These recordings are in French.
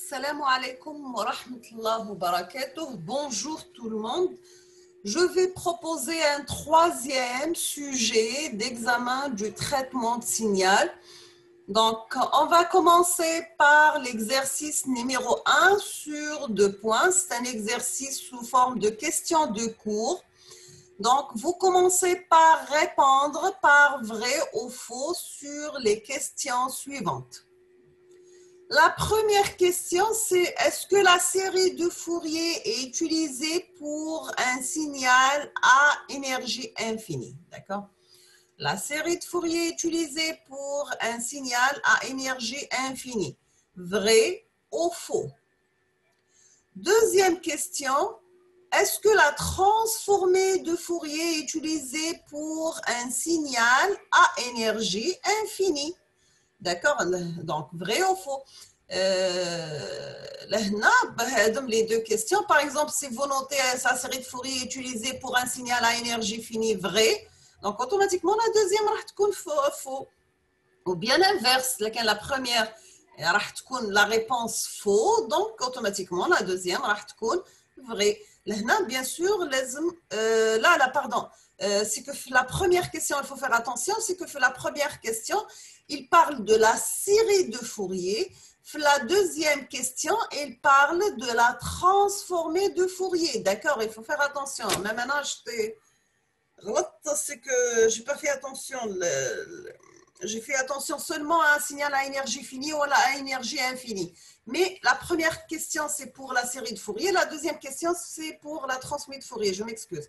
Salam alaikum wa rahmatullahi wa barakatuh. Bonjour tout le monde. Je vais proposer un troisième sujet d'examen du traitement de signal. Donc, on va commencer par l'exercice numéro 1 sur 2 points. C'est un exercice sous forme de questions de cours. Donc, vous commencez par répondre par vrai ou faux sur les questions suivantes. La première question, c'est est-ce que la série de Fourier est utilisée pour un signal à énergie infinie? D'accord? La série de Fourier est utilisée pour un signal à énergie infinie. Vrai ou faux? Deuxième question, est-ce que la transformée de Fourier est utilisée pour un signal à énergie infinie? D'accord? Donc, vrai ou faux? Les deux questions. Par exemple, si vous notez sa série de Fourier utilisée pour un signal à énergie finie, vrai. Donc, automatiquement, la deuxième va faux. Ou bien l'inverse, la première la réponse faux. Donc, automatiquement, la deuxième va vrai. Là, bien sûr, c'est que la première question, il faut faire attention, c'est que la première question, il parle de la série de Fourier. La deuxième question, il parle de la transformée de Fourier. D'accord, il faut faire attention. Mais maintenant, c'est que je n'ai pas fait attention. J'ai fait attention seulement à un signal à énergie finie ou à énergie infinie. Mais la première question, c'est pour la série de Fourier. La deuxième question, c'est pour la transmise de Fourier. Je m'excuse.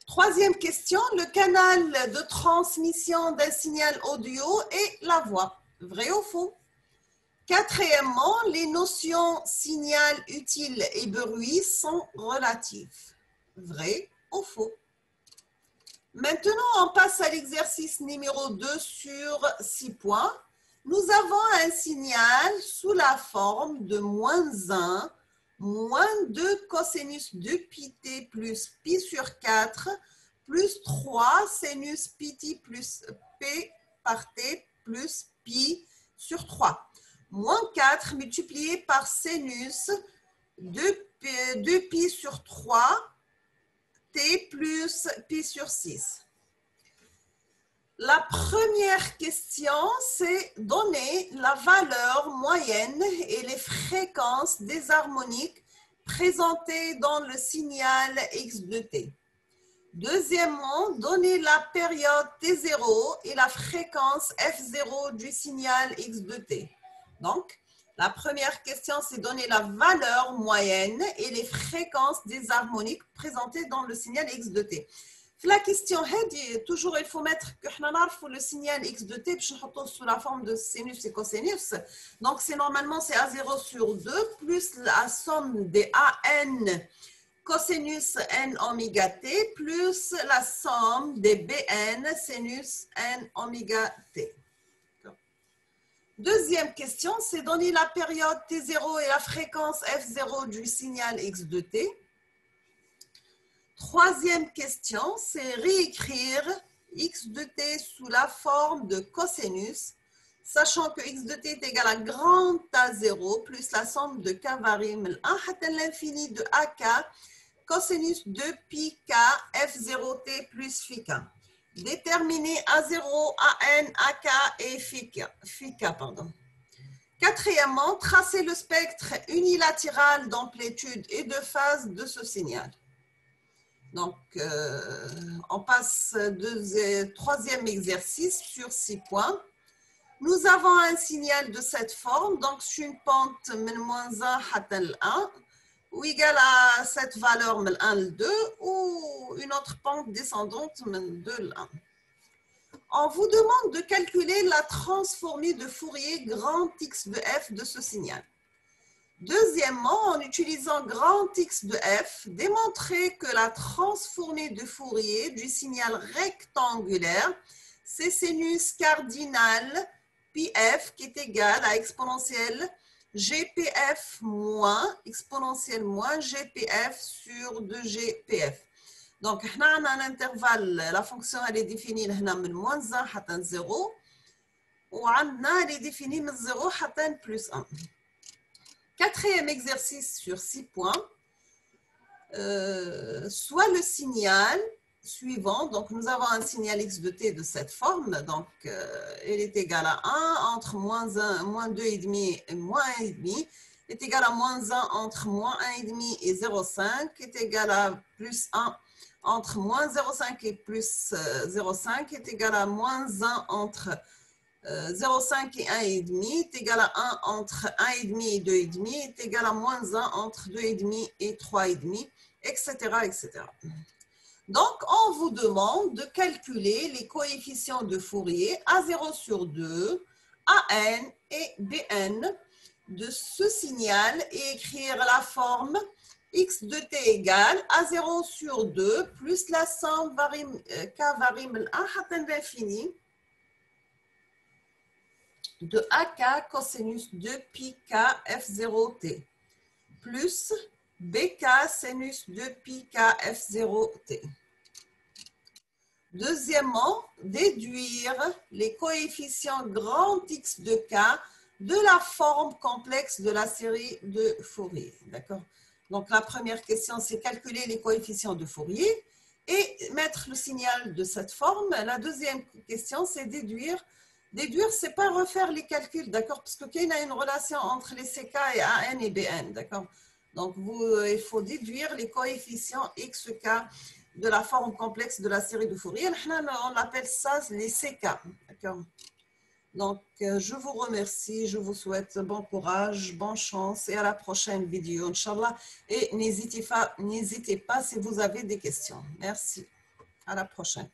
Troisième question, le canal de transmission d'un signal audio est la voix. Vrai ou faux? Quatrièmement, les notions signal utile et bruit sont relatives. Vrai ou faux? Maintenant, on passe à l'exercice numéro 2 sur 6 points. Nous avons un signal sous la forme de -1, -2 cosinus de pi t plus pi sur 4, plus 3 sinus pi t plus p par t plus pi sur 3. -4 multiplié par sinus de pi sur 3, t plus pi sur 6. La première question, c'est donner la valeur moyenne et les fréquences des harmoniques présentées dans le signal x de t. Deuxièmement, donner la période t0 et la fréquence f0 du signal x de t. Donc, la première question, c'est donner la valeur moyenne et les fréquences des harmoniques présentées dans le signal x de t. La question, toujours il faut mettre que le signal x de t sous la forme de sinus et cosinus. Donc, normalement, c'est A0 sur 2 plus la somme des AN cosinus n oméga t plus la somme des BN sinus n oméga t. Deuxième question, c'est donner la période T0 et la fréquence F0 du signal x de t. Troisième question, c'est réécrire x de t sous la forme de cosinus, sachant que x de t est égal à grand A0 plus la somme de k varie من 1 حتى l'infini de AK cosinus de pi k F0t plus phi k. Déterminer A0, AN, AK et phi k. Quatrièmement, tracer le spectre unilatéral d'amplitude et de phase de ce signal. Donc, on passe troisième exercice sur 6 points. Nous avons un signal de cette forme, donc c'est une pente -1 حتى 1 ou égale à cette valeur من 1 ل 2 ou une autre pente descendante من 2 ل 1. On vous demande de calculer la transformée de Fourier grand X de f de ce signal. Deuxièmement, en utilisant grand X de f, démontrer que la transformée de Fourier du signal rectangulaire, c'est sinus cardinal πf qui est égal à exponentielle gpf moins exponentielle moins gpf sur 2gpf. Donc, on a un intervalle, la fonction elle est définie de -1 حتى 0 et elle est définie de 0 حتى plus 1. Quatrième exercice sur 6 points. Soit le signal suivant, donc nous avons un signal x de t de cette forme, donc il est égal à 1 entre moins 1, moins 2,5 et moins 1,5, est égal à moins 1 entre moins 1,5 et 0,5, est égal à plus 1 entre moins 0,5 et plus 0,5, est égal à moins 1 entre 0,5 et 1,5, est égal à 1 entre 1,5 et 2,5, est égal à moins 1 entre 2,5 et 3,5, etc., etc. Donc, on vous demande de calculer les coefficients de Fourier A0 sur 2, AN et BN de ce signal et écrire la forme x de t égale A0 sur 2 plus la somme k variable 1 حتى l'infini de AK cosinus de pi k F0t plus BK sinus de pi k F0t. Deuxièmement, déduire les coefficients grand X de K de la forme complexe de la série de Fourier. D'accord? Donc, la première question, c'est calculer les coefficients de Fourier et mettre le signal de cette forme. La deuxième question, c'est déduire. Déduire, c'est pas refaire les calculs, d'accord? Parce qu'il y a une relation entre les CK et AN et BN, d'accord? Donc, il faut déduire les coefficients XK de la forme complexe de la série de Fourier. On appelle ça les CK. Donc, je vous remercie, je vous souhaite bon courage, bonne chance et à la prochaine vidéo, Inch'Allah. Et n'hésitez pas si vous avez des questions. Merci. À la prochaine.